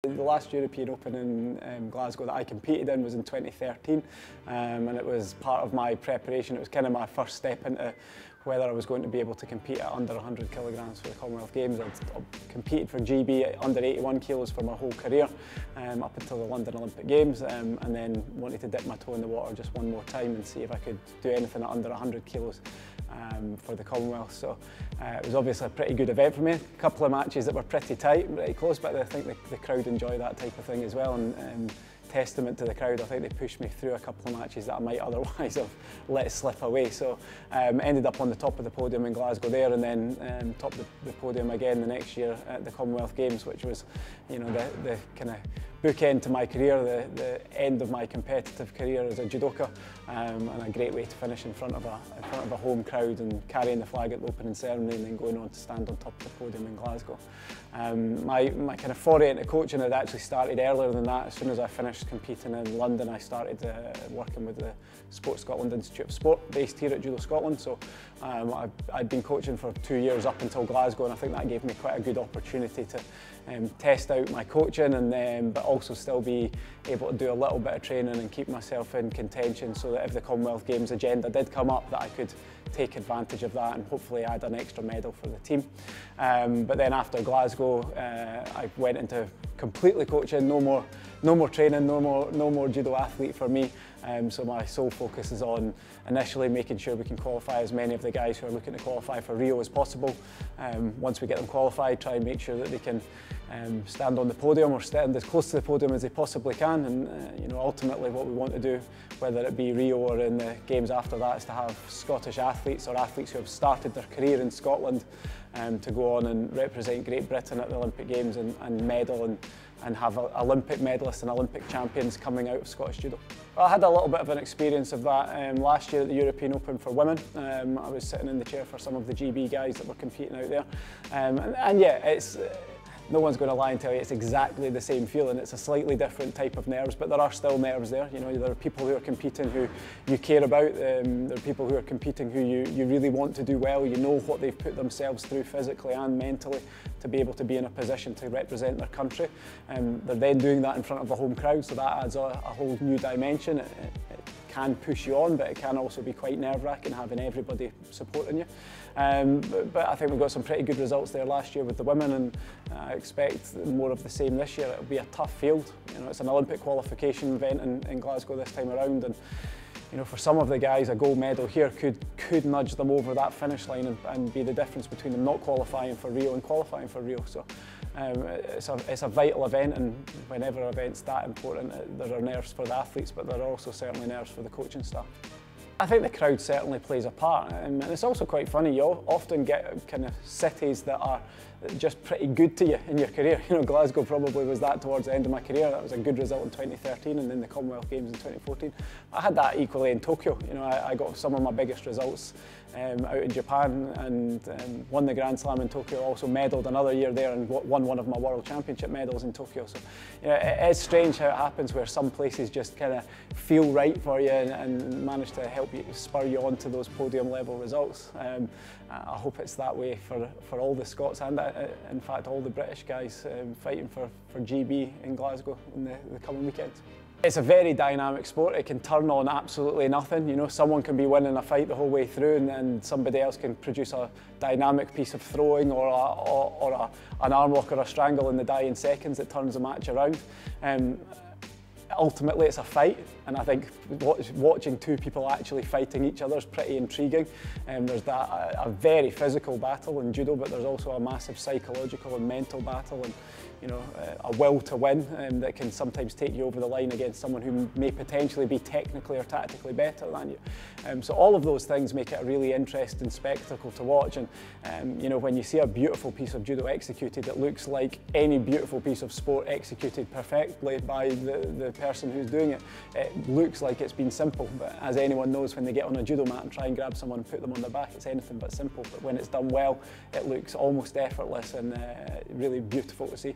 The last European Open in Glasgow that I competed in was in 2013, and it was part of my preparation. It was kind of my first step into whether I was going to be able to compete at under 100 kilograms for the Commonwealth Games. I'd competed for GB at under 81 kilos for my whole career, up until the London Olympic Games, and then wanted to dip my toe in the water just one more time and see if I could do anything at under 100 kilos for the Commonwealth. So it was obviously a pretty good event for me. A couple of matches that were pretty tight, pretty close, but I think the crowd enjoy that type of thing as well. And testament to the crowd, I think they pushed me through a couple of matches that I might otherwise have let slip away. So ended up on the top of the podium in Glasgow there, and then topped the podium again the next year at the Commonwealth Games, which was, you know, the kind of bookend to my career, the end of my competitive career as a judoka, and a great way to finish in front of a home crowd and carrying the flag at the opening ceremony and then going on to stand on top of the podium in Glasgow. My kind of foray into coaching had actually started earlier than that. As soon as I finished competing in London, I started working with the Sports Scotland Institute of Sport based here at JudoScotland. So I'd been coaching for 2 years up until Glasgow, and I think that gave me quite a good opportunity to test out my coaching, and but also still be able to do a little bit of training and keep myself in contention, so that if the Commonwealth Games agenda did come up, that I could take advantage of that and hopefully add an extra medal for the team. But then after Glasgow, I went into completely coaching, no more training, no more judo athlete for me. So my sole focus is on initially making sure we can qualify as many of the guys who are looking to qualify for Rio as possible. Once we get them qualified, try and make sure that they can stand on the podium or stand as close to the podium as they possibly can. And you know, ultimately what we want to do, whether it be Rio or in the games after that, is to have Scottish athletes or athletes who have started their career in Scotland to go on and represent Great Britain at the Olympic Games and medal and have Olympic medalists and Olympic champions coming out of Scottish judo. I had a little bit of an experience of that last year at the European Open for women. I was sitting in the chair for some of the GB guys that were competing out there, and yeah, it's no one's going to lie and tell you it's exactly the same feeling. It's a slightly different type of nerves, but there are still nerves there. You know, there are people who are competing who you care about. There are people who are competing who you really want to do well. You know what they've put themselves through physically and mentally to be able to be in a position to represent their country. They're then doing that in front of a home crowd, so that adds a whole new dimension. It can push you on, but it can also be quite nerve-wracking having everybody supporting you. But I think we've got some pretty good results there last year with the women, and I expect more of the same this year. It'll be a tough field. You know, it's an Olympic qualification event in Glasgow this time around, and you know, for some of the guys, a gold medal here could nudge them over that finish line and be the difference between them not qualifying for Rio and qualifying for Rio. So it's a vital event, and whenever an event's that important, there are nerves for the athletes, but there are also certainly nerves for the coaching staff. I think the crowd certainly plays a part, and it's also quite funny. You often get kind of cities that are just pretty good to you in your career. You know, Glasgow probably was that towards the end of my career. That was a good result in 2013, and then the Commonwealth Games in 2014. I had that equally in Tokyo. You know, I got some of my biggest results out in Japan, and won the Grand Slam in Tokyo. Also medalled another year there and won one of my World Championship medals in Tokyo. So you know, it is strange how it happens where some places just kind of feel right for you and manage to help you, spur you on to those podium level results. I hope it's that way for all the Scots and in fact all the British guys fighting for GB in Glasgow in the coming weekends. It's a very dynamic sport. It can turn on absolutely nothing. You know, someone can be winning a fight the whole way through, and then somebody else can produce a dynamic piece of throwing or an arm lock or a strangle in the dying seconds that turns the match around. Ultimately, it's a fight, and I think watching two people actually fighting each other is pretty intriguing. There's a very physical battle in judo, but there's also a massive psychological and mental battle, and you know, a will to win that can sometimes take you over the line against someone who may potentially be technically or tactically better than you. So all of those things make it a really interesting spectacle to watch, and you know, when you see a beautiful piece of judo executed, it looks like any beautiful piece of sport executed perfectly by the person who's doing it. It looks like it's been simple, but as anyone knows, when they get on a judo mat and try and grab someone and put them on their back, it's anything but simple. But when it's done well, it looks almost effortless and really beautiful to see.